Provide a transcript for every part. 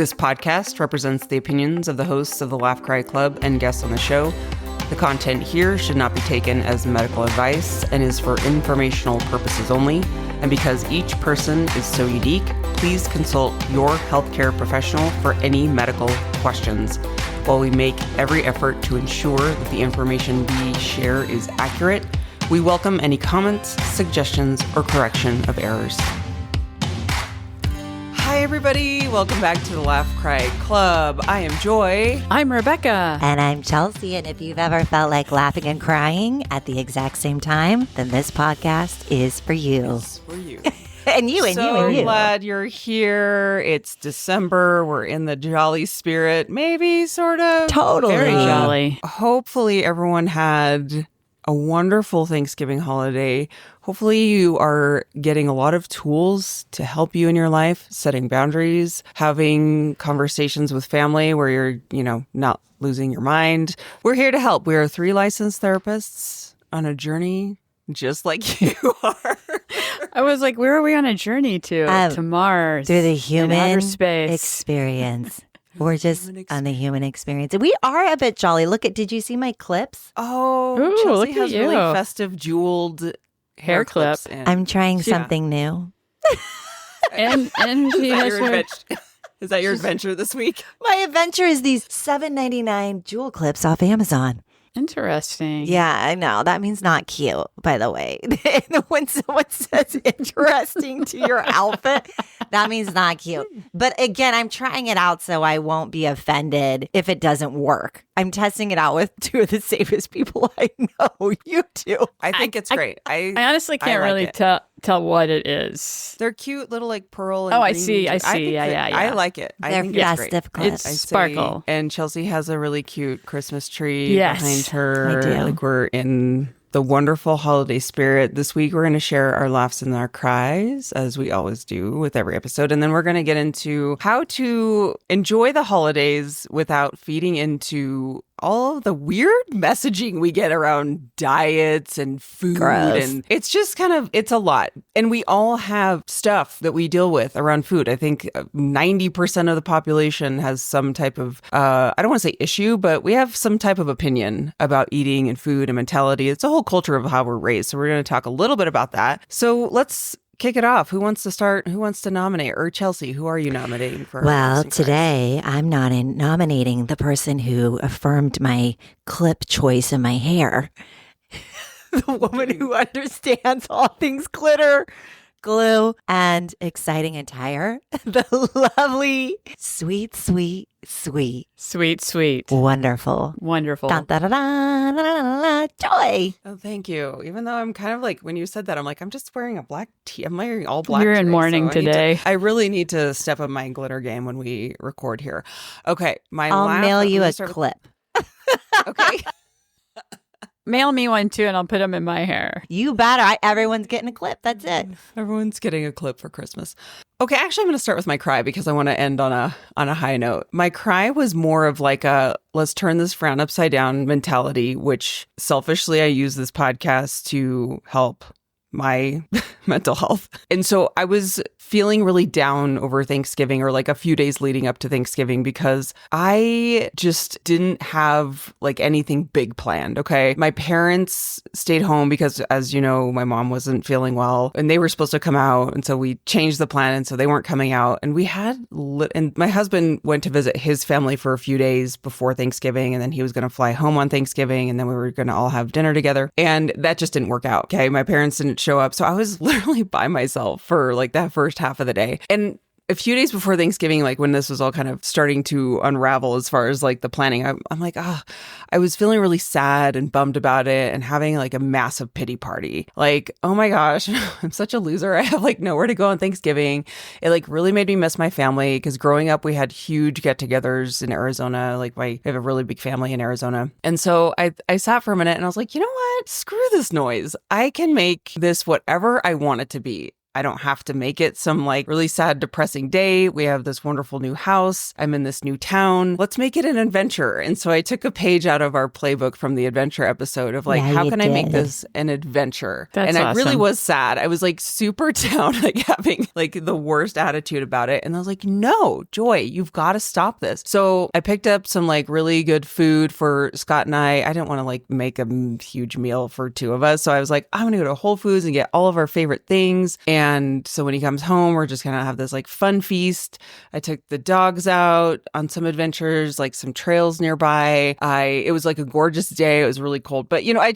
This podcast represents the opinions of the hosts of the Laugh Cry Club and guests on the show. The content here should not be taken as medical advice and is for informational purposes only. And because each person is so unique, please consult your healthcare professional for any medical questions. While we make every effort to ensure that the information we share is accurate, we welcome any comments, suggestions, or correction of errors. Hi, everybody. Welcome back to the Laugh Cry Club. I am Joy. I'm Rebecca. And I'm Chelsea. And if you've ever felt like laughing and crying at the exact same time, then this podcast is for you. It's for you. And you. So glad you're here. It's December. We're in the jolly spirit. Maybe, sort of. Totally. Very jolly. Hopefully everyone had a wonderful Thanksgiving holiday. Hopefully you are getting a lot of tools to help you in your life, setting boundaries, having conversations with family where you're, not losing your mind. We're here to help. We are 3 licensed therapists on a journey just like you are. I was like, where are we on a journey to? To Mars. Through the human outer space. experience. We're just on the human experience. We are a bit jolly. Did you see my clips? Oh, Ooh, Chelsea look has at you. really festive jeweled hair clips in. I'm trying something new. And she has her... Is that your adventure this week? My adventure is these $7.99 jewel clips off Amazon. Interesting. Yeah, I know. That means not cute, by the way. When someone says interesting to your outfit, that means not cute. But again, I'm trying it out so I won't be offended if it doesn't work. I'm testing it out with 2 of the safest people I know. You too. I think it's great. I honestly can't really tell what it is. They're cute little purl and I green. see. I think Yeah. I like it. They're think it's great. festive clips. It's sparkle. And Chelsea has a really cute Christmas tree behind her. I do. Like we're in the wonderful holiday spirit. This week, we're going to share our laughs and our cries, as we always do with every episode. And then we're going to get into how to enjoy the holidays without feeding into all of the weird messaging we get around diets and food. Gross. And it's just it's a lot. And we all have stuff that we deal with around food. I think 90% of the population has some type of, I don't want to say issue, but we have some type of opinion about eating and food and mentality. It's a whole culture of how we're raised. So we're going to talk a little bit about that. So let's kick it off. Who wants to start? Who wants to nominate? Or Chelsea, who are you nominating for? Well, today I'm not nominating the person who affirmed my clip choice in my hair. The woman who understands all things glitter, glue, and exciting attire. The lovely, sweet, wonderful. Dun, da, da, da, da, da, da, Joy. Oh, thank you. Even though I'm kind of like, when you said that, I'm like, I'm just wearing a black tee. I'm wearing all black. You're in today, mourning so today. I really need to step up my glitter game when we record here. Okay. I'll mail you a clip. Okay. Mail me one too, and I'll put them in my hair. You better. Everyone's getting a clip. That's it. Everyone's getting a clip for Christmas. Okay, actually, I'm going to start with my cry because I want to end on a high note. My cry was more of like a let's turn this frown upside down mentality, which selfishly I use this podcast to help my mental health. And so I was feeling really down over Thanksgiving, or like a few days leading up to Thanksgiving, because I just didn't have like anything big planned. Okay. My parents stayed home because, as you know, my mom wasn't feeling well and they were supposed to come out. And so we changed the plan. And so they weren't coming out. And we had, and my husband went to visit his family for a few days before Thanksgiving. And then he was going to fly home on Thanksgiving. And then we were going to all have dinner together. And that just didn't work out. Okay. My parents didn't show up. So I was literally by myself for like that first half of the day. And a few days before Thanksgiving, like when this was all kind of starting to unravel as far as like the planning, I'm like, I was feeling really sad and bummed about it and having like a massive pity party. Like, oh my gosh, I'm such a loser. I have like nowhere to go on Thanksgiving. It like really made me miss my family because growing up, we had huge get-togethers in Arizona. Like I have a really big family in Arizona. And so I sat for a minute and I was like, you know what? Screw this noise. I can make this whatever I want it to be. I don't have to make it some like really sad, depressing day. We have this wonderful new house. I'm in this new town. Let's make it an adventure. And so I took a page out of our playbook from the adventure episode of like, Yeah, how you can I make did. this an adventure? That's and I really awesome. was sad. I was like super down, like having like the worst attitude about it. And I was like, no, Joy, you've got to stop this. So I picked up some like really good food for Scott and I didn't want to like make a huge meal for two of us. So I was like, I'm going to go to Whole Foods and get all of our favorite things. And so when he comes home, we're just going to have this like fun feast. I took the dogs out on some adventures, like some trails nearby. It was like a gorgeous day. It was really cold, but I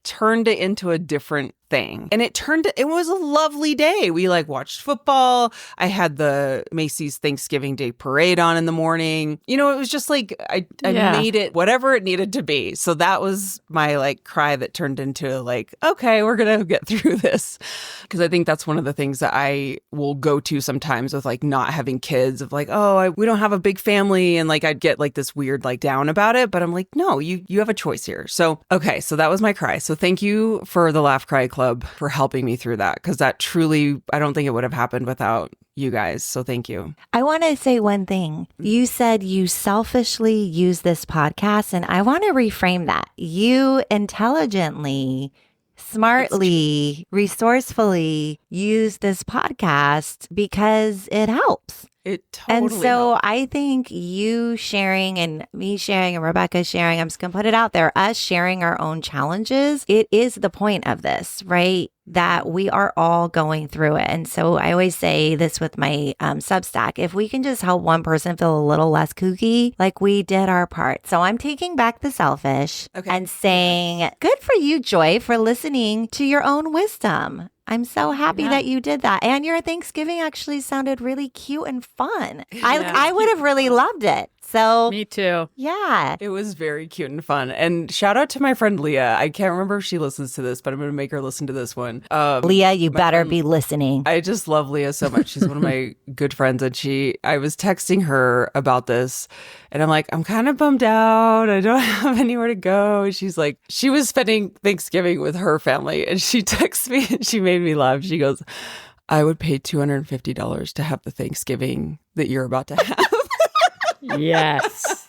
turned it into a different thing. And it was a lovely day. We like watched football. I had the Macy's Thanksgiving Day parade on in the morning. It was just like, I made it whatever it needed to be. So that was my like cry that turned into like, okay, we're going to get through this. Because I think that's one of the things that I will go to sometimes with like not having kids of like, we don't have a big family. And like, I'd get like this weird like down about it, but I'm like, no, you have a choice here. So, okay. So that was my cry. So thank you for the Laugh Cry Club for helping me through that. Cause that truly, I don't think it would have happened without you guys. So thank you. I want to say one thing. You said you selfishly use this podcast, and I want to reframe that. You intelligently, smartly, resourcefully use this podcast because it helps. It totally And so helped. I think you sharing and me sharing and Rebecca sharing, I'm just going to put it out there, us sharing our own challenges, it is the point of this, right? That we are all going through it. And so I always say this with my Substack, if we can just help one person feel a little less kooky, like we did our part. So I'm taking back the selfish and saying, good for you, Joy, for listening to your own wisdom. I'm so happy that you did that. And your Thanksgiving actually sounded really cute and fun. I would have really loved it. So Me too. yeah. It was very cute and fun. And shout out to my friend Leah. I can't remember if she listens to this, but I'm going to make her listen to this one. Leah, you better be listening. I just love Leah so much. She's one of my good friends. And I was texting her about this and I'm like, I'm kind of bummed out. I don't have anywhere to go. She's like, she was spending Thanksgiving with her family and she texts me and she made me laugh. She goes, I would pay $250 to have the Thanksgiving that you're about to have. Yes.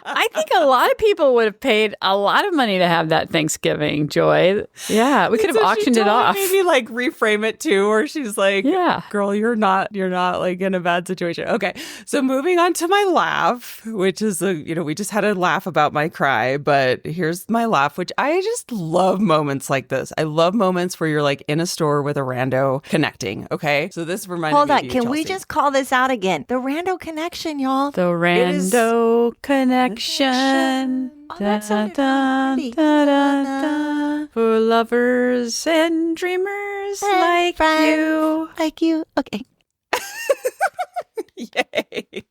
I think a lot of people would have paid a lot of money to have that Thanksgiving, Joy. Yeah, we could have auctioned it off. Maybe like reframe it too, or she's like, Yeah. girl, you're not like in a bad situation. Okay. So moving on to my laugh, which is we just had a laugh about my cry, but here's my laugh, which I just love moments like this. I love moments where you're like in a store with a rando connecting. Okay. So this reminded Hold me on. of you, Can we Chelsea. just call this out again? The rando connection, y'all. The rando connection. Oh, that sounded pretty. For lovers and dreamers like friends you. Like you. Okay. Yay.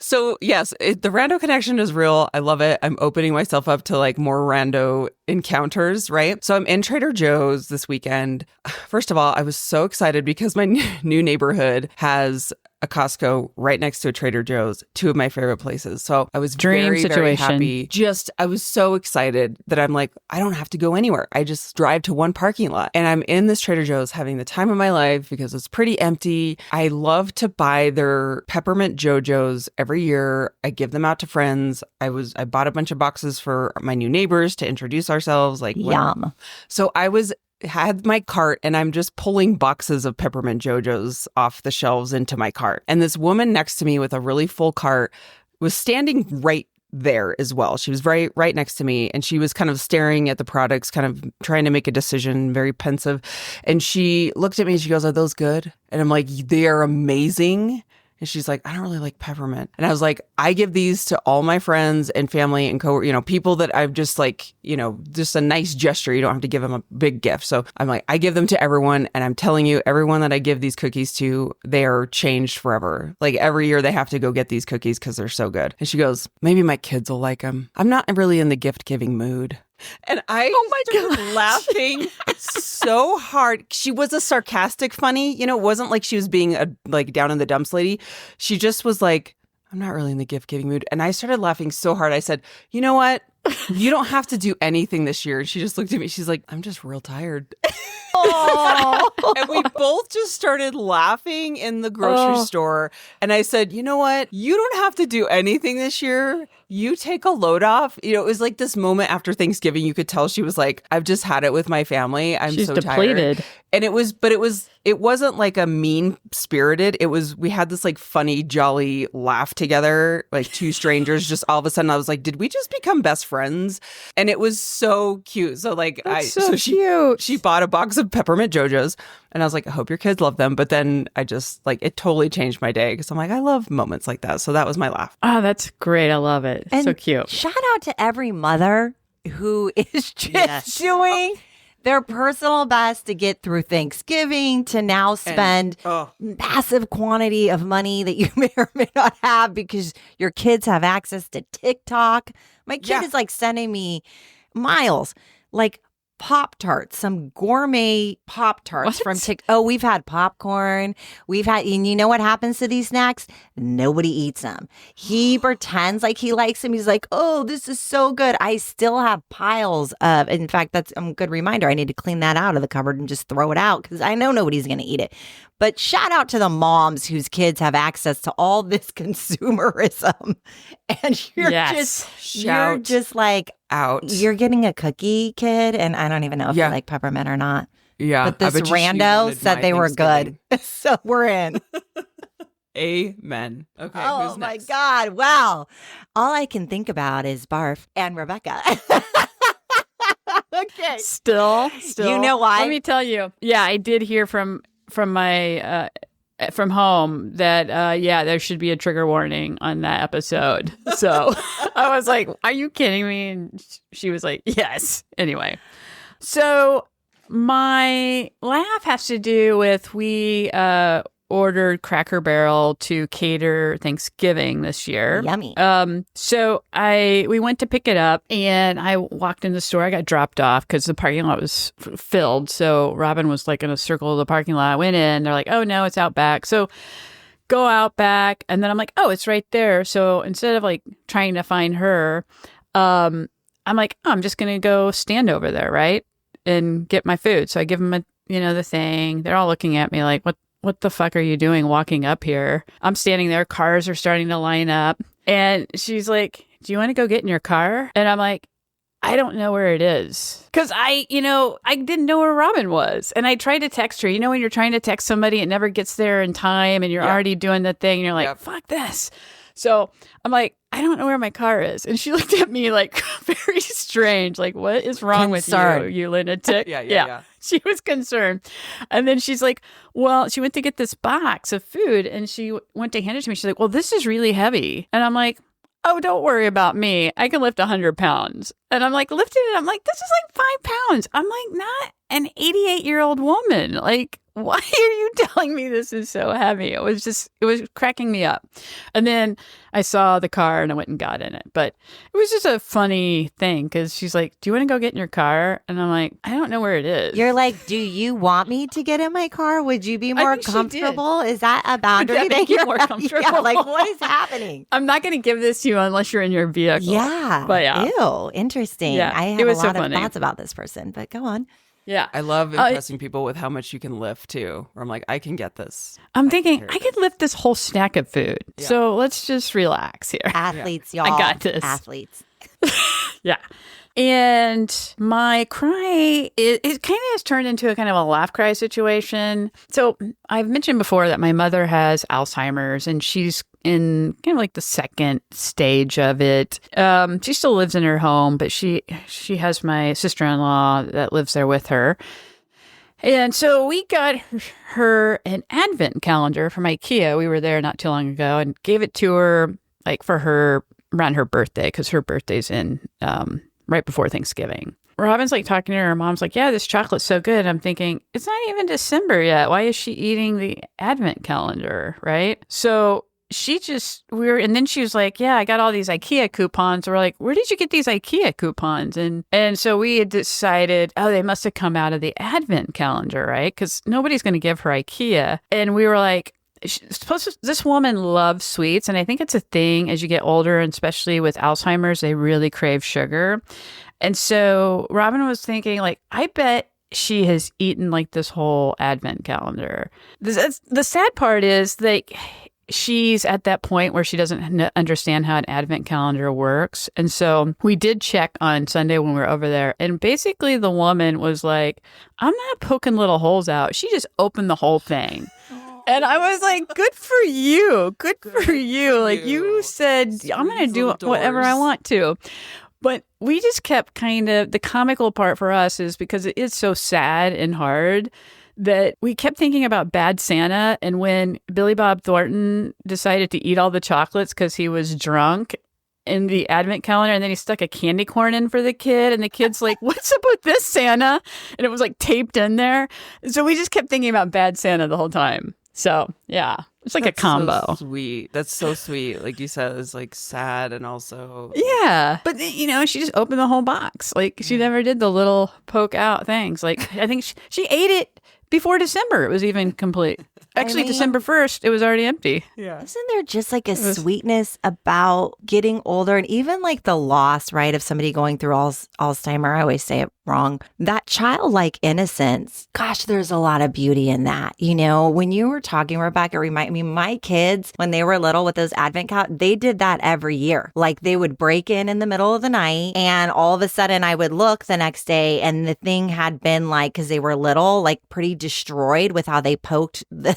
So yes, the rando connection is real. I love it. I'm opening myself up to like more rando encounters, right? So I'm in Trader Joe's this weekend. First of all, I was so excited because my new neighborhood has a Costco right next to a Trader Joe's, two of my favorite places. So I was Dream very, very situation. happy. I was so excited that I'm like, I don't have to go anywhere. I just drive to one parking lot. And I'm in this Trader Joe's having the time of my life because it's pretty empty. I love to buy their peppermint JoJo's every year. I give them out to friends. I bought a bunch of boxes for my new neighbors to introduce ourselves. Like Yum. So had my cart and I'm just pulling boxes of peppermint JoJo's off the shelves into my cart. And this woman next to me with a really full cart was standing right there as well. She was right next to me and she was kind of staring at the products, kind of trying to make a decision, very pensive. And she looked at me and she goes, "Are those good?" And I'm like, "They are amazing." And she's like, "I don't really like peppermint." And I was like, I give these to all my friends and family and people that I've just like, just a nice gesture. You don't have to give them a big gift. So I'm like, I give them to everyone. And I'm telling you, everyone that I give these cookies to, they are changed forever. Like every year they have to go get these cookies because they're so good. And she goes, "Maybe my kids will like them." I'm not really in the gift giving mood. And I started laughing so hard. She was a sarcastic funny, it wasn't like she was being a like down in the dumps lady. She just was like, "I'm not really in the gift giving mood." And I started laughing so hard. I said, "You know what? you don't have to do anything this year. And she just looked at me. She's like, I'm just real tired. Oh. And we both just started laughing in the grocery store. And I said, you know what? You don't have to do anything this year. You take a load off. You know, it was like this moment after Thanksgiving. You could tell she was like, I've just had it with my family. She's so depleted. tired. And it wasn't like a mean spirited. We had this like funny, jolly laugh together, like two strangers. Just all of a sudden I was like, did we just become best friends? And it was so cute. So like, cute. She bought a box of peppermint JoJo's and I was like, I hope your kids love them. But then I just like, it totally changed my day because I'm like, I love moments like that. So that was my laugh. Oh, that's great. I love it. And so cute. Shout out to every mother who is just doing their personal best to get through Thanksgiving, to now spend massive quantity of money that you may or may not have because your kids have access to TikTok. My kid is like sending me Miles, like Pop-Tarts, some gourmet Pop-Tarts from TikTok. Oh, we've had popcorn. And you know what happens to these snacks? Nobody eats them. He pretends like he likes them. He's like, oh, this is so good. I still have piles of, in fact, that's a good reminder. I need to clean that out of the cupboard and just throw it out because I know nobody's going to eat it. But shout out to the moms whose kids have access to all this consumerism. And you're just like, out. You're getting a cookie, kid, and I don't even know if you like peppermint or not. Yeah. But this rando said they were good. So we're in. Amen. Okay. Oh my God. Wow. All I can think about is Barf and Rebecca. Okay. Still. You know why? Let me tell you. Yeah, I did hear from my from home that there should be a trigger warning on that episode. So I was like, are you kidding me? And she was like, yes. Anyway, so my laugh has to do with we ordered Cracker Barrel to cater Thanksgiving this year. Yummy. So we went to pick it up and I walked in the store. I got dropped off because the parking lot was filled. So Robin was like in a circle of the parking lot. I went in. They're like, oh no, it's out back. So go out back. And then I'm like, oh, it's right there. So instead of like trying to find her, I'm like, oh, I'm just going to go stand over there, right? And get my food. So I give them the thing. They're all looking at me like, what the fuck are you doing walking up here? I'm standing there. Cars are starting to line up. And she's like, do you want to go get in your car? And I'm like, I don't know where it is. Because I didn't know where Robin was. And I tried to text her. You know, when you're trying to text somebody, it never gets there in time and you're already doing the thing. And you're like, fuck this. So I'm like, I don't know where my car is. And she looked at me like very strange. Like, what is wrong with you lunatic? Yeah. She was concerned. And then she's like, well, she went to get this box of food and she went to hand it to me. She's like, well, this is really heavy. And I'm like, oh, don't worry about me. I can lift 100 pounds. And I'm like, lifting it. I'm like, this is like 5 pounds. I'm like, not an 88-year-old woman. Like, why are you telling me this is so heavy? It was cracking me up. And then I saw the car and I went and got in it. But it was just a funny thing because she's like, do you want to go get in your car? And I'm like, I don't know where it is. You're like, do you want me to get in my car? Would you be more comfortable? Is that a boundary that you're more comfortable? Yeah, like, what is happening? I'm not going to give this to you unless you're in your vehicle. Yeah. But yeah. Ew, interesting. Yeah, I have a lot of thoughts about this person, but go on. Yeah. I love impressing people with how much you can lift too. Where I'm like, I can get this. I'm thinking I could lift this whole stack of food. Yeah. So let's just relax here. Athletes, y'all. I got this. Athletes. Yeah. And my cry, it kind of has turned into a kind of a laugh cry situation. So I've mentioned before that my mother has Alzheimer's and she's in kind of like the second stage of it. She still lives in her home, but she has my sister-in-law that lives there with her. And so we got her an advent calendar from IKEA. We were there not too long ago and gave it to her like for her around her birthday because her birthday's in right before Thanksgiving. Robin's like talking to her. Her mom's like, yeah, this chocolate's so good. I'm thinking, it's not even December yet. Why is she eating the advent calendar? Right. So and then she was like, yeah, I got all these IKEA coupons. We're like, where did you get these IKEA coupons? And so we had decided, oh, they must have come out of the advent calendar, right? Because nobody's going to give her IKEA. And we were like, this woman loves sweets, and I think it's a thing as you get older, and especially with Alzheimer's, they really crave sugar. And so Robin was thinking, like, I bet she has eaten like this whole advent calendar. The sad part is, like, she's at that point where she doesn't understand how an advent calendar works. And so we did check on Sunday when we were over there. And basically the woman was like, I'm not poking little holes out. She just opened the whole thing. And I was like, good for you. Good for you. Like, you said, I'm going to do whatever I want to. But we just kept the comical part for us is because it is so sad and hard that we kept thinking about Bad Santa. And when Billy Bob Thornton decided to eat all the chocolates because he was drunk in the advent calendar, and then he stuck a candy corn in for the kid, and the kid's like, what's up with this, Santa? And it was like taped in there. So we just kept thinking about Bad Santa the whole time. So yeah, it's like a combo. So sweet. That's so sweet. Like you said, it's like sad and also. Yeah. But, she just opened the whole box. Like, she never did the little poke out things. Like, I think she ate it before December. It was even complete. Actually, December 1st, it was already empty. Yeah. Isn't there just like a sweetness about getting older and even like the loss, right, of somebody going through Alzheimer? I always say it wrong. That childlike innocence. Gosh, there's a lot of beauty in that. When you were talking, Rebecca, it reminded me, my kids, when they were little with those advent calendars, they did that every year. Like, they would break in the middle of the night, and all of a sudden I would look the next day and the thing had been like, because they were little, like pretty destroyed with how they poked the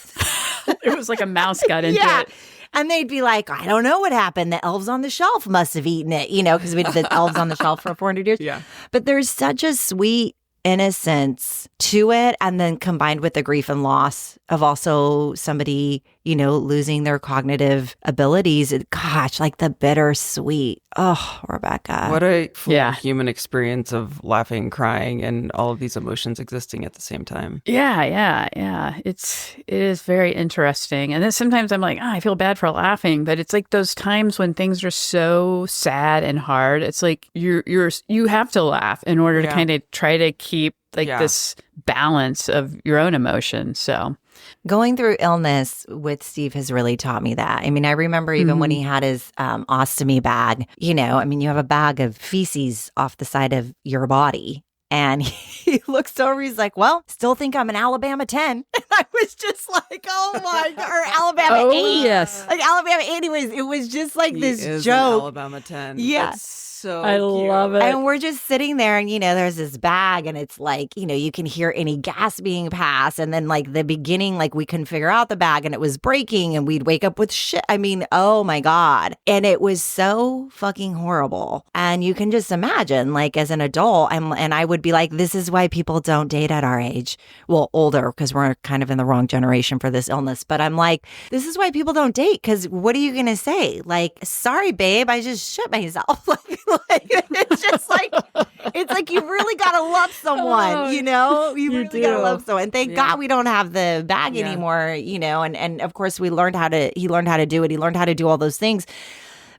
It was like a mouse got into it. And they'd be like, I don't know what happened. The elves on the shelf must have eaten it, because we did the elves on the shelf for 400 years. Yeah. But there's such a sweet innocence to it. And then combined with the grief and loss of also somebody, losing their cognitive abilities. Gosh, like the bittersweet. Oh, Rebecca. What a full human experience of laughing, crying, and all of these emotions existing at the same time. Yeah. It is very interesting. And then sometimes I'm like, I feel bad for laughing, but it's like those times when things are so sad and hard. It's like you have to laugh in order to kind of try to keep this balance of your own emotions. So going through illness with Steve has really taught me that. I mean, I remember even when he had his ostomy bag, you have a bag of feces off the side of your body. And he looks over, he's like, well, still think I'm an Alabama 10. And I was just like, oh my God, or Alabama 8. Yes. Like Alabama 8. Anyways, it was just like He this is joke. An Alabama 10. Yeah. That's so I cute. love it. And we're just sitting there and, there's this bag and it's like, you can hear any gas being passed. And then like the beginning, like we couldn't figure out the bag and it was breaking and we'd wake up with shit. I mean, oh my God. And it was so fucking horrible. And you can just imagine like as an adult, and I would be like, this is why people don't date at our age. Well, older, because we're kind of in the wrong generation for this illness. But I'm like, this is why people don't date. Because what are you going to say? Like, sorry, babe, I just shit myself. Like, it's just like, it's like you really got to love someone, you really got to love someone. And thank God we don't have the bag anymore, and of course he learned how to do it. He learned how to do all those things.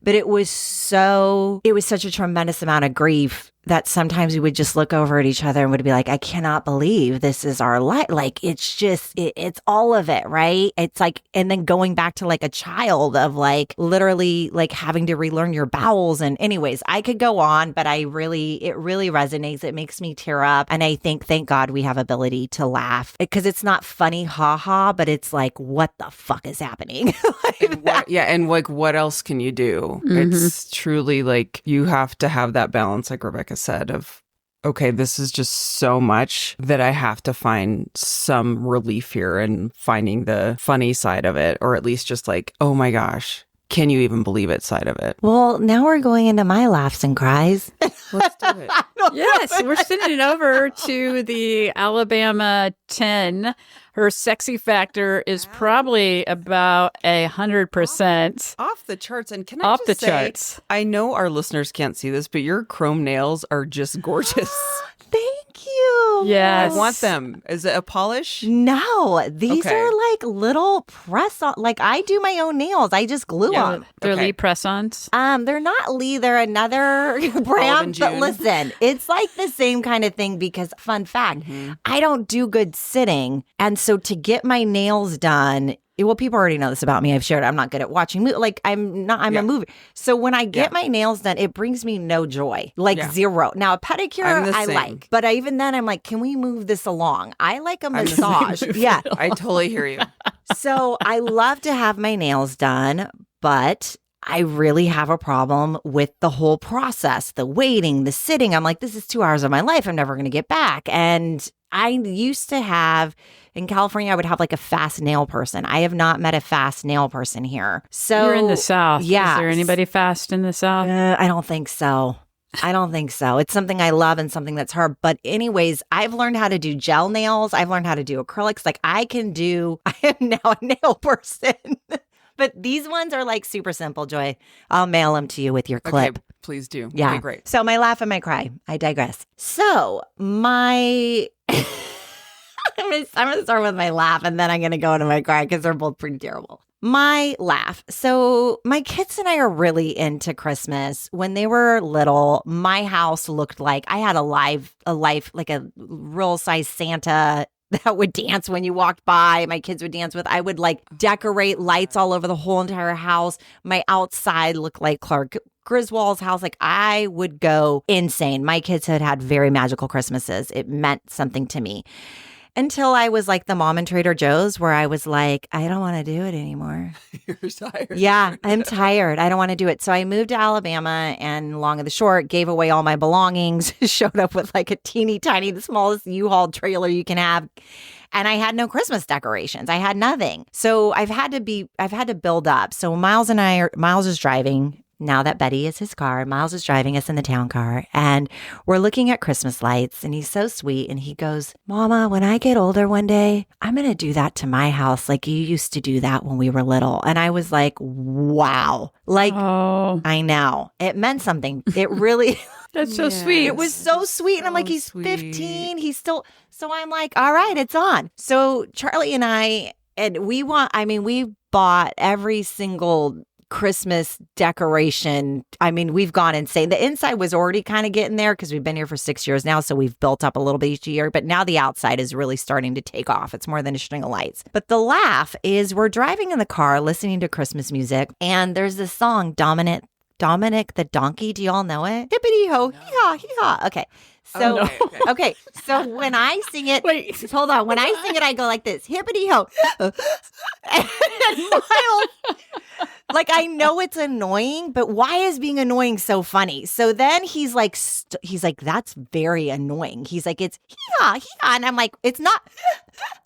But it was such a tremendous amount of grief that sometimes we would just look over at each other and would be like, I cannot believe this is our life. Like, it's just, it's all of it, right? It's like, and then going back to like a child of like literally like having to relearn your bowels. And anyways, I could go on, but it really resonates. It makes me tear up. And I think, thank God we have ability to laugh because it's not funny, haha, but it's like, what the fuck is happening? And like, what else can you do? Mm-hmm. It's truly like, you have to have that balance, like Rebecca said, of, okay, this is just so much that I have to find some relief here and finding the funny side of it, or at least just like, oh my gosh, can you even believe it side of it? Well, now we're going into my laughs and cries. Let's do it. Yes, we're sending it over to the Alabama 10. Her sexy factor is probably about 100%. Off the charts. And can I Off just the say, charts. I know our listeners can't see this, but your chrome nails are just gorgeous. Thank you. Yes. I want them. Is it a polish? No, these Okay. are like little press on. Like I do my own nails. I just glue them. They're Okay. Lee press-ons. They're not Lee. They're another brand. But June. listen, it's like the same kind of thing because fun fact, I don't do good sitting. And so to get my nails done, Well, people already know this about me. I've shared. I'm not good at watching. Like I'm not. I'm a movie. So when I get my nails done, it brings me no joy. Like zero. Now a pedicure I like, but even then I'm like, can we move this along? I like a massage. Yeah, I totally hear you. So I love to have my nails done, but I really have a problem with the whole process, the waiting, the sitting. I'm like, this is 2 hours of my life I'm never going to get back. And I used to have, in California, I would have like a fast nail person. I have not met a fast nail person here. So you're in the South. Yeah. Is there anybody fast in the South? I don't think so. It's something I love and something that's hard. But anyways, I've learned how to do gel nails. I've learned how to do acrylics. Like I am now a nail person. But these ones are like super simple, Joy. I'll mail them to you with your clip. Okay, please do. Yeah. Okay, great. So my laugh and my cry. I digress. So my... I'm going to start with my laugh and then I'm going to go into my cry because they're both pretty terrible. My laugh. So my kids and I are really into Christmas. When they were little, my house looked like I had like a real size Santa that would dance when you walked by. My kids would dance with. I would like decorate lights all over the whole entire house. My outside looked like Clark Griswold's house. Like I would go insane. My kids had very magical Christmases. It meant something to me. Until I was like the mom in Trader Joe's where I was like, I don't want to do it anymore. You're tired. Yeah, I'm tired. I don't want to do it. So I moved to Alabama and long and the short, gave away all my belongings, showed up with like a teeny tiny, the smallest U-Haul trailer you can have. And I had no Christmas decorations. I had nothing. So I've had to build up. So Miles is driving. Now that Betty is his car, Miles is driving us in the town car and we're looking at Christmas lights and he's so sweet and he goes, Mama, when I get older one day, I'm going to do that to my house like you used to do that when we were little. And I was like, wow. Like, I know. It meant something. It really... That's so sweet. It was so sweet. And I'm like, he's 15. He's still... So I'm like, all right, it's on. So Charlie and we bought every single Christmas decoration. I mean, we've gone insane. The inside was already kind of getting there because we've been here for 6 years now. So we've built up a little bit each year. But now the outside is really starting to take off. It's more than a string of lights. But the laugh is we're driving in the car listening to Christmas music. And there's this song, Dominic the Donkey. Do y'all know it? Hippity ho, hee-haw, hee-haw. Okay. So, okay. So when I sing it, hold on. When I sing it, I go like this, hippity ho. And Miles, like, I know it's annoying, but why is being annoying so funny? So then he's like, that's very annoying. He's like, it's hee-haw, hee-haw. And I'm like, it's not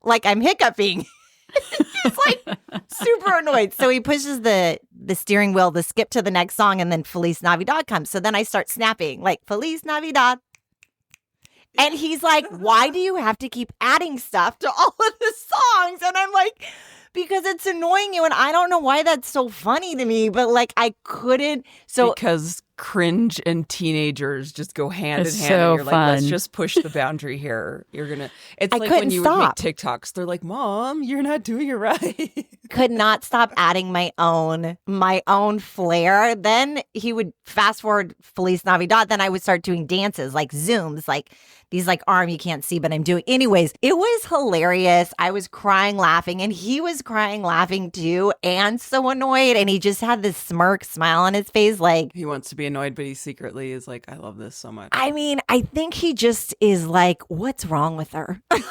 like I'm hiccuping. He's like super annoyed. So he pushes the steering wheel to skip to the next song and then Feliz Navidad comes. So then I start snapping like Feliz Navidad. And he's like, why do you have to keep adding stuff to all of the songs? And I'm like, because it's annoying you. And I don't know why that's so funny to me, but like I couldn't. So because cringe and teenagers just go hand in hand. So and you're fun. like, let's just push the boundary here. It's I like couldn't when you stop. would make TikToks. They're like, Mom, you're not doing it right. Could not stop adding my own flair. Then he would fast forward Feliz Navidad. Then I would start doing dances like zooms, like these like arm you can't see, but I'm doing. Anyways, it was hilarious. I was crying, laughing, and he was crying, laughing too, and so annoyed. And he just had this smirk smile on his face, like He wants to be annoyed, but he secretly is like, I love this so much. I mean, I think he just is like, what's wrong with her? Like,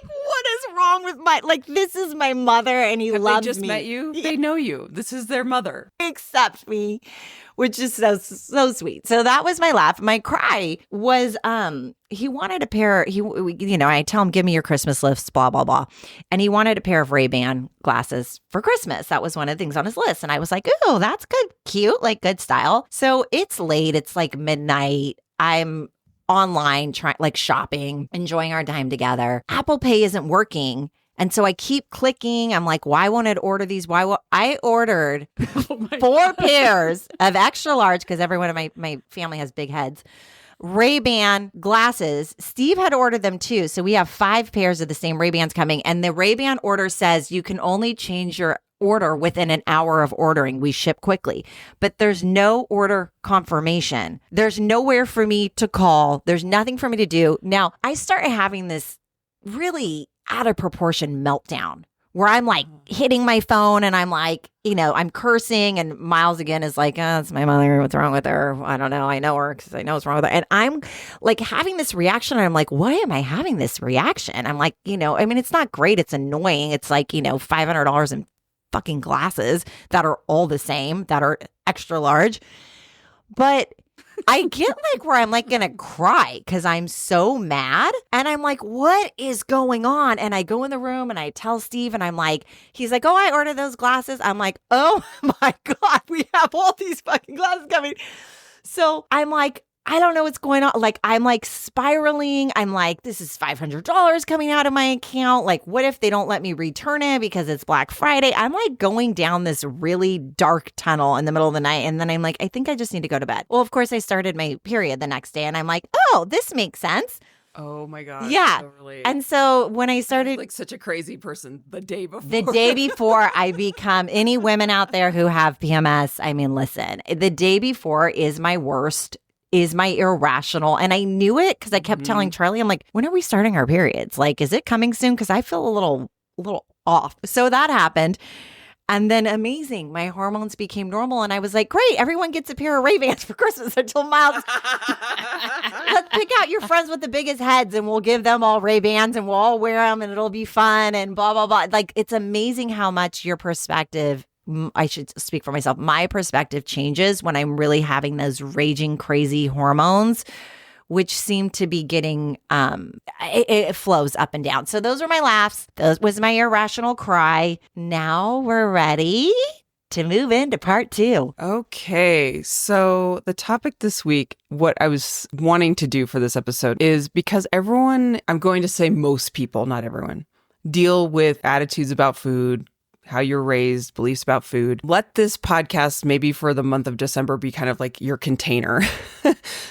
what is wrong with this is my mother and he Have loves they just me. met you? They know you. This is their mother. Accept me, which is so sweet. So that was my laugh. My cry was he wanted a pair. I tell him, give me your Christmas list, blah blah blah, and he wanted a pair of Ray-Ban glasses for Christmas. That was one of the things on his list, and I was like, oh, that's good, cute, like good style. So it's late. It's like midnight. I'm online shopping, enjoying our time together. Apple Pay isn't working. And so I keep clicking. I'm like, why won't it order these? I ordered 4 pairs of extra large because everyone in my family has big heads. Ray-Ban glasses. Steve had ordered them too. So we have 5 pairs of the same Ray-Bans coming. And the Ray-Ban order says you can only change your order within an hour of ordering. We ship quickly, but there's no order confirmation. There's nowhere for me to call. There's nothing for me to do. Now I started having this really out of proportion meltdown where I'm like hitting my phone and I'm like, I'm cursing, and Miles again is like, oh, it's my mother. What's wrong with her? I don't know. I know her because I know what's wrong with her. And I'm like having this reaction. And I'm like, why am I having this reaction? I'm like, I mean, it's not great. It's annoying. It's like, $500 in fucking glasses that are all the same, that are extra large. But I get like where I'm like going to cry because I'm so mad. And I'm like, what is going on? And I go in the room and I tell Steve, and I'm like, he's like, oh, I ordered those glasses. I'm like, oh my God, we have all these fucking glasses coming. So I'm like, I don't know what's going on. Like, I'm like spiraling. I'm like, this is $500 coming out of my account. Like, what if they don't let me return it because it's Black Friday? I'm like going down this really dark tunnel in the middle of the night. And then I'm like, I think I just need to go to bed. Well, of course, I started my period the next day, and I'm like, oh, this makes sense. Oh my God. Yeah. So and so when I started, like such a crazy person the day before I become, any women out there who have PMS, I mean, listen, the day before is my worst, is my irrational. And I knew it because I kept telling Charlie, I'm like, when are we starting our periods? Like, is it coming soon? Because I feel a little off. So that happened. And then amazing, my hormones became normal. And I was like, great, everyone gets a pair of Ray-Bans for Christmas. I told Miles, let's pick out your friends with the biggest heads and we'll give them all Ray-Bans and we'll all wear them and it'll be fun and blah, blah, blah. Like, it's amazing how much your perspective, I should speak for myself, my perspective changes when I'm really having those raging, crazy hormones, which seem to be getting, it flows up and down. So those were my laughs. Those was my irrational cry. Now we're ready to move into part 2. Okay, so the topic this week, what I was wanting to do for this episode is because everyone, I'm going to say most people, not everyone, deal with attitudes about food, how you're raised, beliefs about food. Let this podcast, maybe for the month of December, be kind of like your container.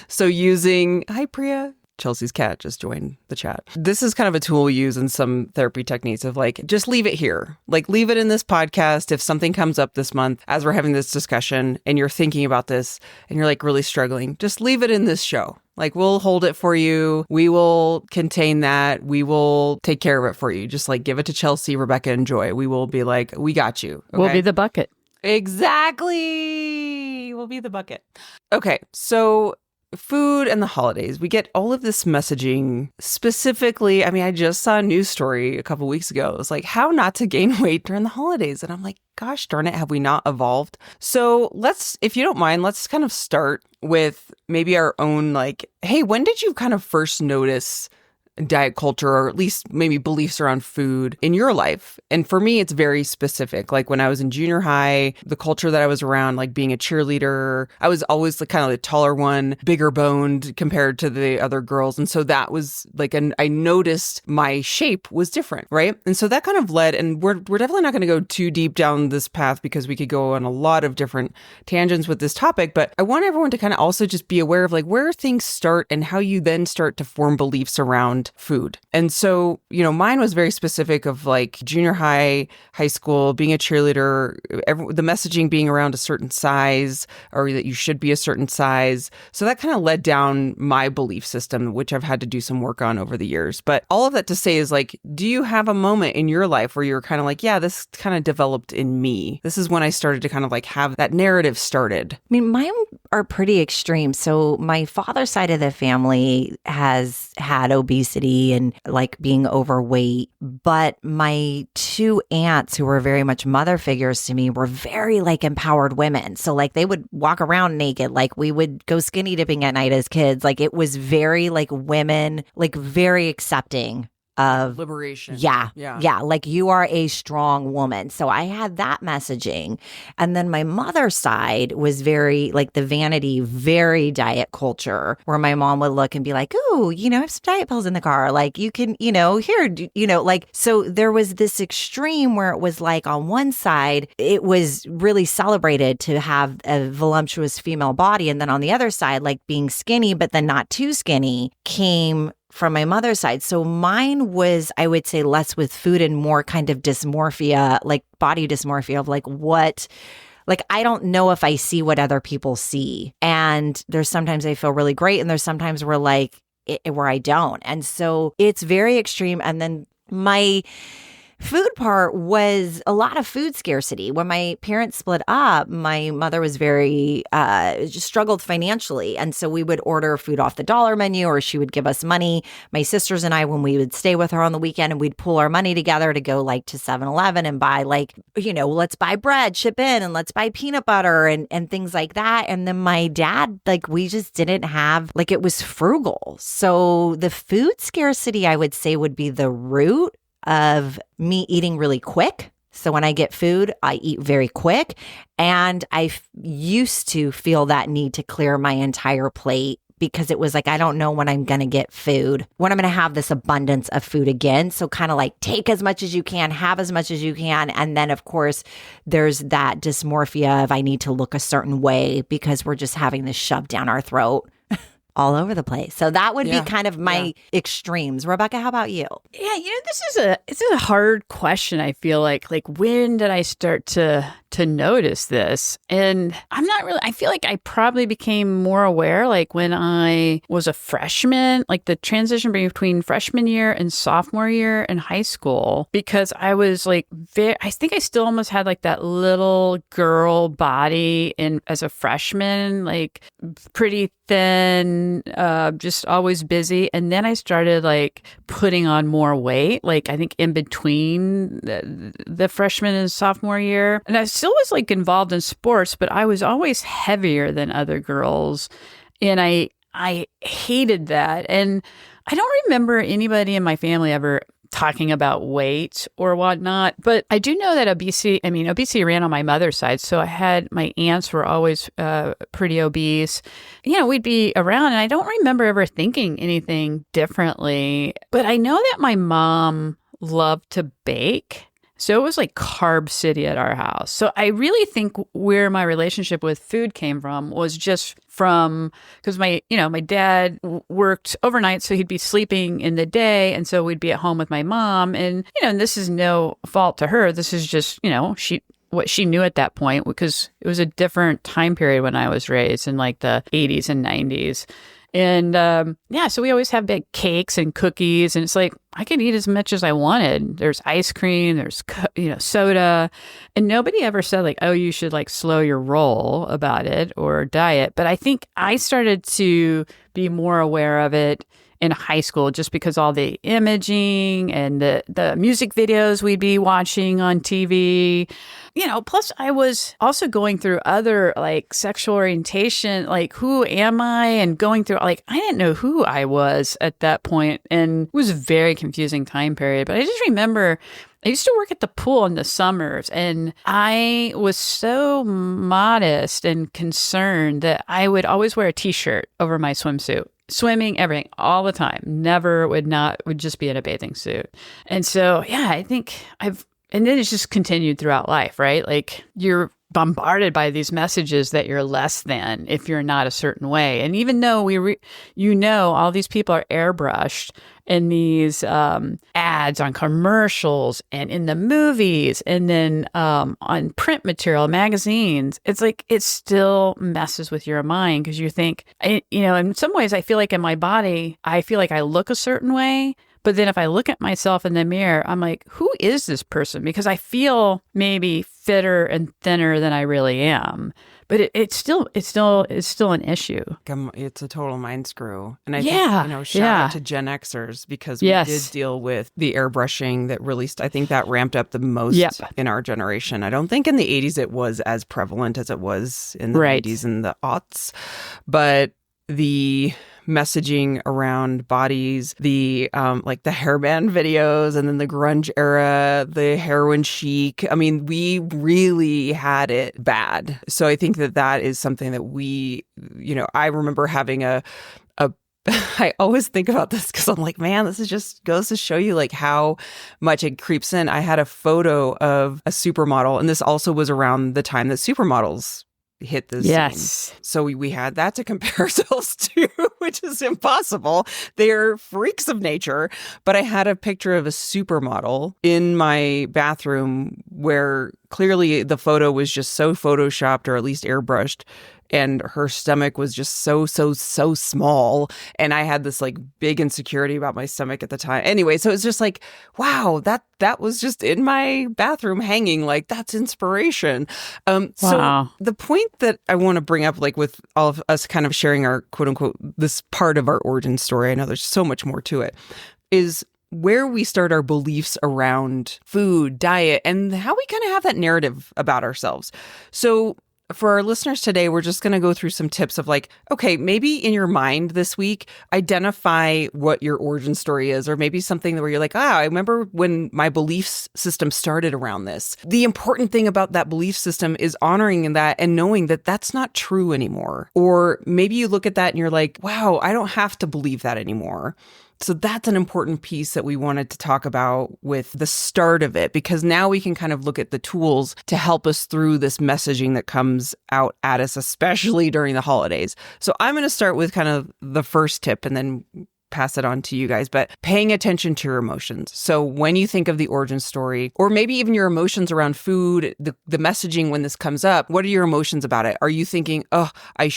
So hi Priya, Chelsea's cat just joined the chat. This is kind of a tool we use in some therapy techniques of like, just leave it here. Like, leave it in this podcast. If something comes up this month as we're having this discussion and you're thinking about this and you're like really struggling, just leave it in this show. Like, we'll hold it for you. We will contain that. We will take care of it for you. Just like give it to Chelsea, Rebecca, and Joy. We will be like, we got you. Okay? We'll be the bucket. Exactly. We'll be the bucket. Okay. So food and the holidays, we get all of this messaging specifically. I mean, I just saw a news story a couple weeks ago. It was like how not to gain weight during the holidays. And I'm like, gosh darn it, have we not evolved? So if you don't mind, let's kind of start with maybe our own, like, hey, when did you kind of first notice diet culture, or at least maybe beliefs around food in your life? And for me, it's very specific. Like when I was in junior high, the culture that I was around, like being a cheerleader, I was always the kind of the taller one, bigger boned compared to the other girls. And so that was like, I noticed my shape was different, right? And so that kind of led, and we're definitely not going to go too deep down this path because we could go on a lot of different tangents with this topic, but I want everyone to kind of also just be aware of like where things start and how you then start to form beliefs around food. And so, mine was very specific of like junior high, high school, being a cheerleader, the messaging being around a certain size or that you should be a certain size. So that kind of led down my belief system, which I've had to do some work on over the years. But all of that to say is like, do you have a moment in your life where you're kind of like, yeah, this kind of developed in me? This is when I started to kind of like have that narrative started. I mean, mine are pretty extreme. So my father's side of the family has had obesity and like being overweight. But my 2 aunts who were very much mother figures to me were very like empowered women. So like they would walk around naked, like we would go skinny dipping at night as kids. Like it was very like women, like very accepting of liberation. Yeah. Like you are a strong woman. So I had that messaging. And then my mother's side was very like the vanity, very diet culture, where my mom would look and be like, oh, I have some diet pills in the car. Like you can, like, so there was this extreme where it was like on one side, it was really celebrated to have a voluptuous female body. And then on the other side, like being skinny, but then not too skinny came from my mother's side. So mine was, I would say, less with food and more kind of dysmorphia, like body dysmorphia of like what, like, I don't know if I see what other people see. And there's sometimes I feel really great. And there's sometimes where I don't. And so it's very extreme. And then my food part was a lot of food scarcity. When my parents split up, my mother was very, just struggled financially. And so we would order food off the dollar menu, or she would give us money. My sisters and I, when we would stay with her on the weekend, and we'd pull our money together to go like to 7-Eleven and buy like, let's buy bread, ship in, and let's buy peanut butter and things like that. And then my dad, like, we just didn't have, like, it was frugal. So the food scarcity, I would say, would be the root of me eating really quick. So when I get food, I eat very quick. And I used to feel that need to clear my entire plate, because it was like, I don't know when I'm going to get food, when I'm going to have this abundance of food again. So kind of like take as much as you can, have as much as you can. And then, of course, there's that dysmorphia of I need to look a certain way because we're just having this shoved down our throat all over the place. So that would be kind of my extremes. Rebecca, how about you? Yeah, this is a hard question. I feel like when did I start to notice this? And I feel like I probably became more aware like when I was a freshman, like the transition between freshman year and sophomore year in high school, because I was like, I think I still almost had like that little girl body as a freshman, like pretty thin, just always busy. And then I started like putting on more weight, like I think in between the freshman and sophomore year. And I still was like involved in sports, but I was always heavier than other girls. And I hated that. And I don't remember anybody in my family ever talking about weight or whatnot, but I do know that obesity ran on my mother's side. So my aunts were always pretty obese. We'd be around, and I don't remember ever thinking anything differently. But I know that my mom loved to bake. So it was like carb city at our house. So I really think where my relationship with food came from was just from, because my dad worked overnight, so he'd be sleeping in the day. And so we'd be at home with my mom. And, and this is no fault to her. This is just, what she knew at that point, because it was a different time period when I was raised in like the 80s and 90s. And so we always have big cakes and cookies, and it's like I could eat as much as I wanted. There's ice cream, there's soda, and nobody ever said like, oh, you should like slow your roll about it or diet. But I think I started to be more aware of it in high school, just because all the imaging and the music videos we'd be watching on TV, plus I was also going through other like sexual orientation, like who am I? And going through, like, I didn't know who I was at that point, and it was a very confusing time period. But I just remember I used to work at the pool in the summers, and I was so modest and concerned that I would always wear a t-shirt over my swimsuit. Swimming, everything, all the time. Never would just be in a bathing suit. And so, I think and then it's just continued throughout life, right? Like you're bombarded by these messages that you're less than if you're not a certain way. And even though all these people are airbrushed in these ads on commercials and in the movies and then on print material, magazines, it's like it still messes with your mind, because you think, in some ways I feel like in my body, I feel like I look a certain way. But then if I look at myself in the mirror, I'm like, who is this person? Because I feel maybe fitter and thinner than I really am. But it's still an issue. It's a total mind screw. And I think, shout out to Gen Xers, because we did deal with the airbrushing that released. I think that ramped up the most in our generation. I don't think in the 80s it was as prevalent as it was in the 80s and the aughts. But the messaging around bodies, the like the hairband videos, and then the grunge era, the heroin chic. I mean, we really had it bad. So I think that is something that we, I remember having I always think about this because I'm like, man, this is just goes to show you like how much it creeps in. I had a photo of a supermodel, and this also was around the time that supermodels hit the scene. So we had that to compare ourselves to. which is impossible. They're freaks of nature. But I had a picture of a supermodel in my bathroom where clearly the photo was just so photoshopped or at least airbrushed. And her stomach was just so small. And I had this like big insecurity about my stomach at the time. Anyway, so it's just like, wow, that was just in my bathroom hanging. Like, that's inspiration. Wow. So the point that I want to bring up, like with all of us kind of sharing our quote unquote, this part of our origin story, I know there's so much more to it, is where we start our beliefs around food, diet, and how we kind of have that narrative about ourselves. So for our listeners today, we're just going to go through some tips of like, okay, maybe in your mind this week, identify what your origin story is, or maybe something where you're like, I remember when my belief system started around this. The important thing about that belief system is honoring that and knowing that that's not true anymore. Or maybe you look at that and you're like, wow, I don't have to believe that anymore. So that's an important piece that we wanted to talk about with the start of it, because now we can kind of look at the tools to help us through this messaging that comes out at us, especially during the holidays. So I'm going to start with kind of the first tip and then pass it on to you guys, but paying attention to your emotions. So when you think of the origin story, or maybe even your emotions around food, the messaging when this comes up, what are your emotions about it? Are you thinking, oh, I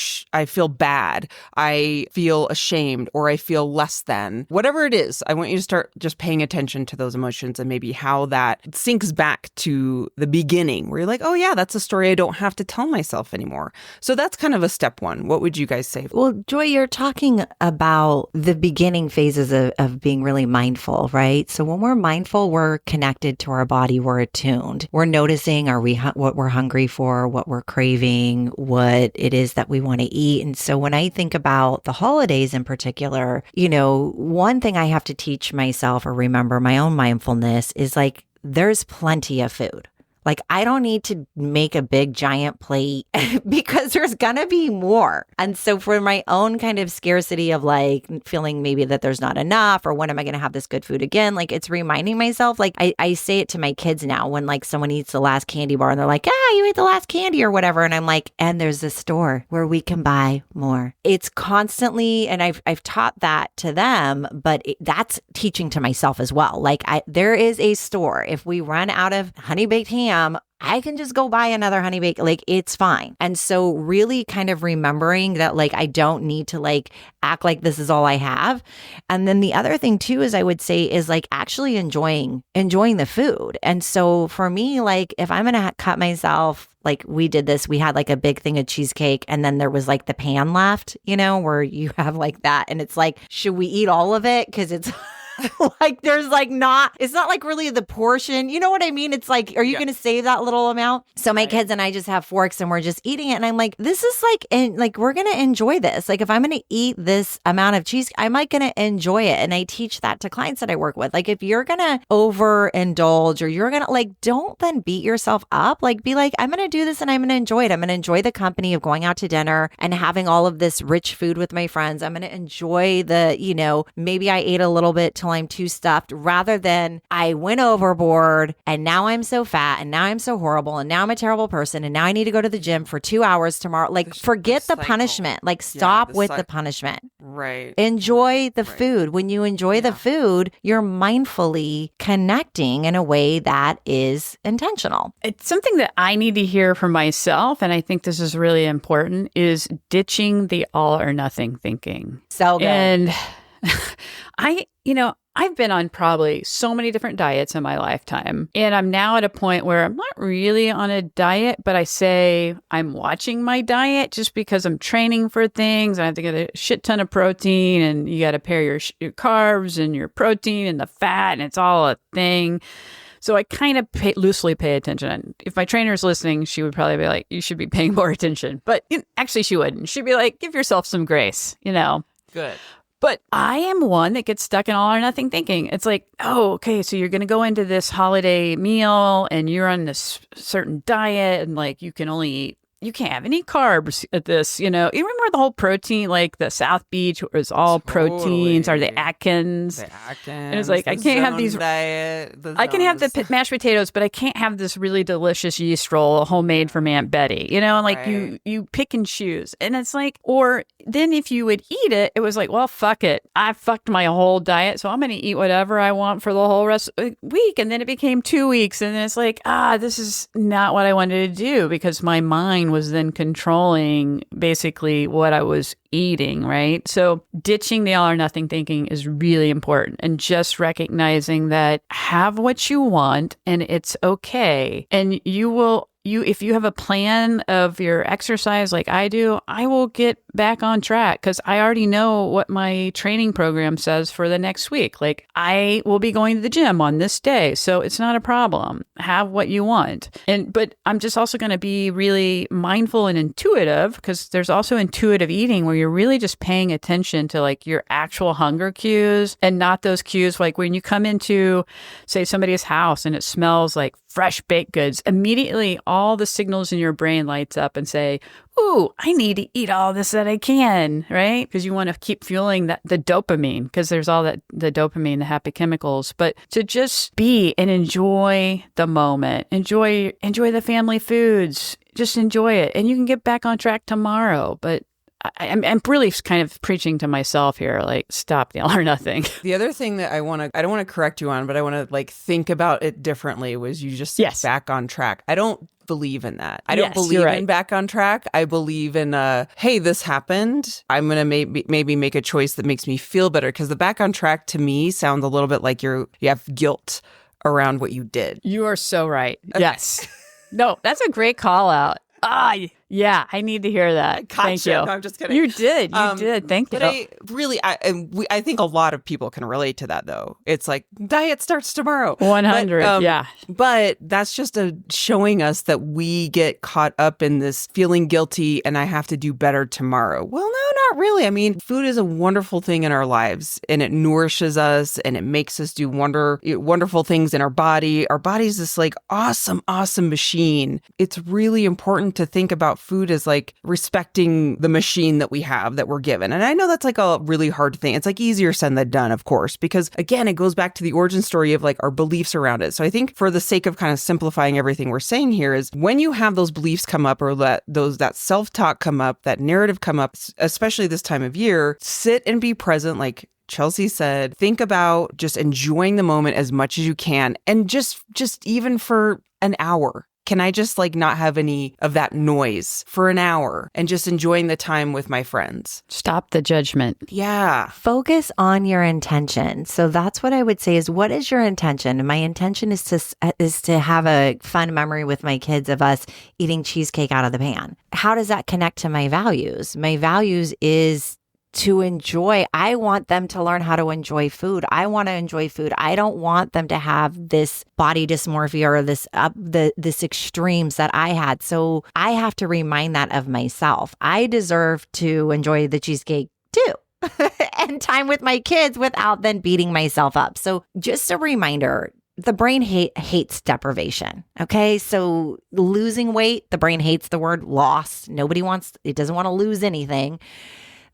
feel bad, I feel ashamed, or I feel less than? Whatever it is, I want you to start just paying attention to those emotions and maybe how that syncs back to the beginning where you're like, oh yeah, that's a story I don't have to tell myself anymore. So that's kind of a step one. What would you guys say? Well, Joy, you're talking about the beginning phases of being really mindful, right? So when we're mindful, we're connected to our body, we're attuned. We're noticing what we're hungry for, what we're craving, what it is that we want to eat. And so when I think about the holidays in particular, one thing I have to teach myself or remember my own mindfulness is like, there's plenty of food. Like, I don't need to make a big giant plate because there's going to be more. And so for my own kind of scarcity of like feeling maybe that there's not enough, or when am I going to have this good food again? Like, it's reminding myself, like I say it to my kids now when like someone eats the last candy bar and they're like, you ate the last candy or whatever. And I'm like, and there's a store where we can buy more. It's constantly, and I've taught that to them, but that's teaching to myself as well. Like there is a store. If we run out of honey baked ham, I can just go buy another honey baked, like it's fine. And so really kind of remembering that like I don't need to like act like this is all I have. And then the other thing too is I would say is like actually enjoying the food. And so for me, like if I'm going to cut myself, like we did this, we had like a big thing of cheesecake and then there was like the pan left, where you have like that. And it's like, should we eat all of it? Because it's like there's like it's not like really the portion. You know what I mean? It's like, are you going to save that little amount? So my kids and I just have forks and we're just eating it. And I'm like, this is like, and like, we're going to enjoy this. Like if I'm going to eat this amount of cheese, I'm like going to enjoy it. And I teach that to clients that I work with. Like if you're going to overindulge or you're going to like, don't then beat yourself up. Like be like, I'm going to do this and I'm going to enjoy it. I'm going to enjoy the company of going out to dinner and having all of this rich food with my friends. I'm going to enjoy the, maybe I ate a little bit till I'm too stuffed, rather than I went overboard and now I'm so fat and now I'm so horrible and now I'm a terrible person and now I need to go to the gym for 2 hours tomorrow. Like forget the punishment. Like stop with the punishment. Right. Enjoy the food. When you enjoy the food, you're mindfully connecting in a way that is intentional. It's something that I need to hear from myself, and I think this is really important, is ditching the all or nothing thinking. So good. And I've been on probably so many different diets in my lifetime. And I'm now at a point where I'm not really on a diet, but I say I'm watching my diet just because I'm training for things. I have to get a shit ton of protein, and you got to pair your carbs and your protein and the fat, and it's all a thing. So I kind of loosely pay attention. And if my trainer's listening, she would probably be like, you should be paying more attention. But actually she wouldn't. She'd be like, give yourself some grace, Good. But I am one that gets stuck in all or nothing thinking. It's like, oh, okay, so you're going to go into this holiday meal and you're on this certain diet and like you can only eat you can't have any carbs at this, you know. You remember the whole protein, like the South Beach was all proteins, or the Atkins. And it's like, I can't have these. I can have the mashed potatoes, but I can't have this really delicious yeast roll homemade from Aunt Betty, you know, and like you pick and choose. And it's like, or then if you would eat it, it was like, well, fuck it. I fucked my whole diet, so I'm going to eat whatever I want for the whole rest of the week. And then it became 2 weeks. And then it's like, this is not what I wanted to do, because my mind was then controlling basically what I was eating, right? So ditching the all or nothing thinking is really important, and just recognizing that have what you want and it's okay. And if you have a plan of your exercise like I do, I will get back on track because I already know what my training program says for the next week. Like, I will be going to the gym on this day, so it's not a problem. Have what you want. But I'm just also going to be really mindful and intuitive, because there's also intuitive eating where you're really just paying attention to like your actual hunger cues, and not those cues like when you come into, say, somebody's house and it smells like fresh baked goods. Immediately, all the signals in your brain lights up and say, ooh, I need to eat all this that I can, right? Because you want to keep fueling the dopamine, because there's all the dopamine, the happy chemicals. But to just be and enjoy the moment, enjoy the family foods, just enjoy it. And you can get back on track tomorrow. But I'm really kind of preaching to myself here, like, stop the all or nothing. The other thing that I don't want to correct you on, but I want to like think about it differently, was you just said back on track. I don't believe in that. I don't believe in back on track. I believe in, hey, this happened. I'm going to maybe make a choice that makes me feel better. Because the back on track to me sounds a little bit like you have guilt around what you did. You are so right. Okay. Yes. No, that's a great call out. Yeah, I need to hear that. Gotcha. Thank you. No, I'm just kidding. You did. Thank you. But I think a lot of people can relate to that, though. It's like, diet starts tomorrow. 100, yeah. But that's just showing us that we get caught up in this feeling guilty and I have to do better tomorrow. Well, no, not really. I mean, food is a wonderful thing in our lives, and it nourishes us, and it makes us do wonderful things in our body. Our body's this like awesome machine. It's really important to think about food as like respecting the machine that we have, that we're given. And I know that's like a really hard thing. It's like easier said than done, of course, because again, it goes back to the origin story of like our beliefs around it. So I think for the sake of kind of simplifying everything we're saying here is, when you have those beliefs come up, or that self-talk come up, that narrative come up, especially this time of year, sit and be present. Like Chelsea said, think about just enjoying the moment as much as you can. And just even for an hour. Can I just like not have any of that noise for an hour and just enjoying the time with my friends? Stop the judgment. Yeah. Focus on your intention. So that's what I would say is, what is your intention? My intention is to have a fun memory with my kids of us eating cheesecake out of the pan. How does that connect to my values? My values is to enjoy. I want them to learn how to enjoy food. I want to enjoy food. I don't want them to have this body dysmorphia or this extremes that I had. So I have to remind that of myself. I deserve to enjoy the cheesecake too. And time with my kids without then beating myself up. So just a reminder, the brain hates deprivation. Okay. So losing weight, the brain hates the word loss. It doesn't want to lose anything.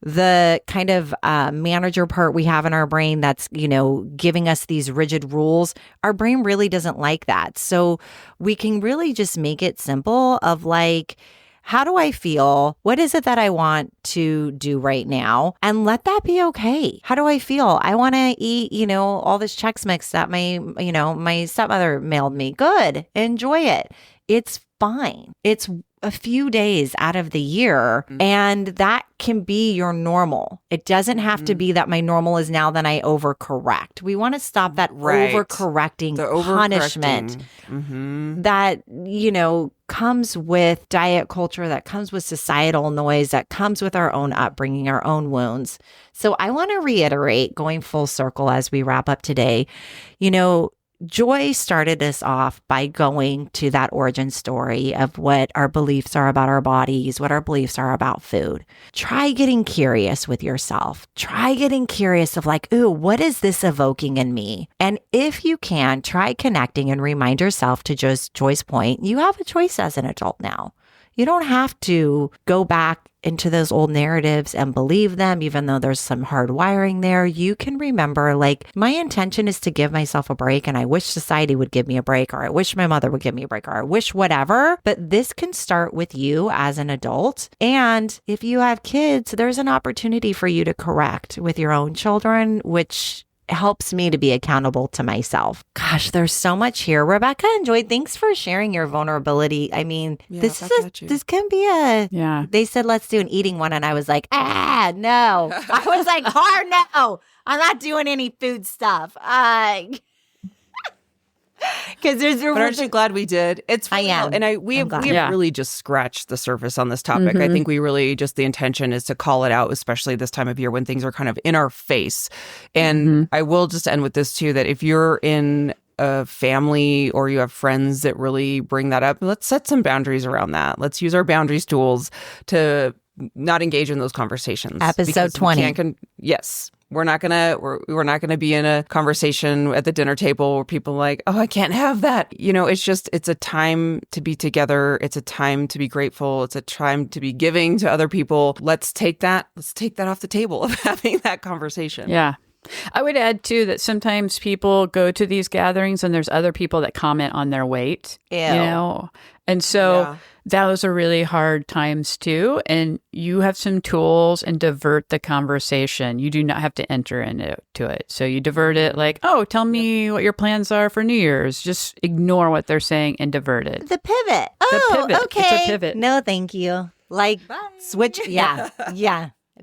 The kind of manager part we have in our brain that's, giving us these rigid rules, our brain really doesn't like that. So we can really just make it simple of like, how do I feel? What is it that I want to do right now? And let that be okay. How do I feel? I want to eat, all this Chex Mix that my stepmother mailed me. Good. Enjoy it. It's fine. It's a few days out of the year, and that can be your normal. It doesn't have to be that my normal is now, then I overcorrect. We want to stop that overcorrecting punishment that, comes with diet culture, that comes with societal noise, that comes with our own upbringing, our own wounds. So I want to reiterate, going full circle as we wrap up today, Joy started us off by going to that origin story of what our beliefs are about our bodies, what our beliefs are about food. Try getting curious with yourself. Try getting curious of like, ooh, what is this evoking in me? And if you can, try connecting and remind yourself to just Joy's point, you have a choice as an adult now. You don't have to go back into those old narratives and believe them, even though there's some hard wiring there. You can remember, like, my intention is to give myself a break, and I wish society would give me a break, or I wish my mother would give me a break, or I wish whatever. But this can start with you as an adult. And if you have kids, there's an opportunity for you to correct with your own children, which helps me to be accountable to myself. Gosh, there's so much here. Rebecca and Joy, thanks for sharing your vulnerability. I mean, this can be Yeah. They said, let's do an eating one. And I was like, no. I was like, hard no. I'm not doing any food stuff. Because but aren't you glad we did? It's really, I am. And we have really just scratched the surface on this topic. I think we really just, the intention is to call it out, especially this time of year when things are kind of in our face. And I will just end with this too, that if you're in a family or you have friends that really bring that up, let's set some boundaries around that. Let's use our boundaries tools to not engage in those conversations. Episode 20. Yes. We're not gonna be in a conversation at the dinner table where people are like, oh, I can't have that. It's a time to be together. It's a time to be grateful. It's a time to be giving to other people. Let's take that off the table of having that conversation. Yeah. I would add, too, that sometimes people go to these gatherings and there's other people that comment on their weight, And so those are really hard times, too. And you have some tools and divert the conversation. You do not have to enter into it. So you divert it like, oh, tell me what your plans are for New Year's. Just ignore what they're saying and divert it. The pivot. Okay. It's a pivot. No, thank you. Like, switch. Yeah.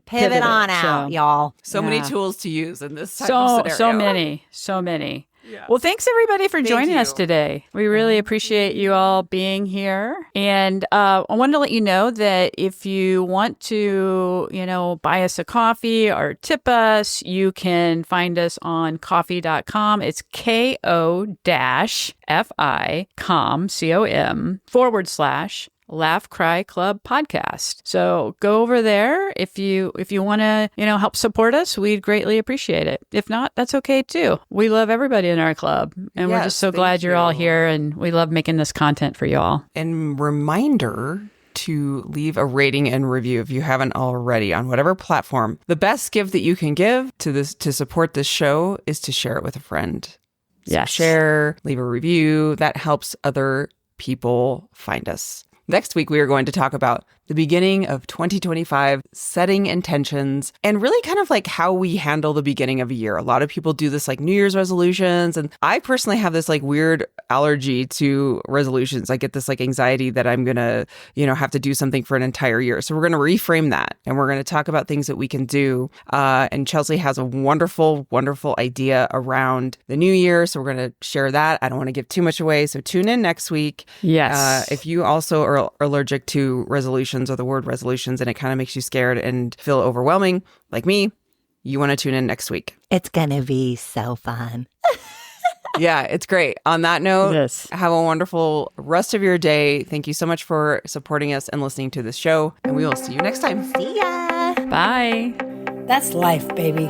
Pivot on out, y'all. So many tools to use in this type of scenario. So many. Yeah. Well, thanks everybody for joining us today. We really appreciate you all being here. And I wanted to let you know that if you want to, buy us a coffee or tip us, you can find us on coffee.com. It's ko-fi.com Laugh Cry Club podcast. So go over there if you want to, help support us. We'd greatly appreciate it. If not, that's okay too. We love everybody in our club, and we're just so glad you're all here, and we love making this content for you all. And reminder to leave a rating and review if you haven't already on whatever platform. The best gift that you can give to support this show is to share it with a friend. So share, leave a review. That helps other people find us. Next week, we are going to talk about the beginning of 2025, setting intentions, and really kind of like how we handle the beginning of a year. A lot of people do this like New Year's resolutions. And I personally have this like weird allergy to resolutions. I get this like anxiety that I'm going to, have to do something for an entire year. So we're going to reframe that. And we're going to talk about things that we can do. And Chelsea has a wonderful, wonderful idea around the new year. So we're going to share that. I don't want to give too much away. So tune in next week. Yes. If you also are allergic to resolutions or the word resolutions and it kind of makes you scared and feel overwhelming, like me, you want to tune in next week. It's going to be so fun. Yeah, it's great. On that note, have a wonderful rest of your day. Thank you so much for supporting us and listening to this show. And we will see you next time. See ya. Bye. That's life, baby.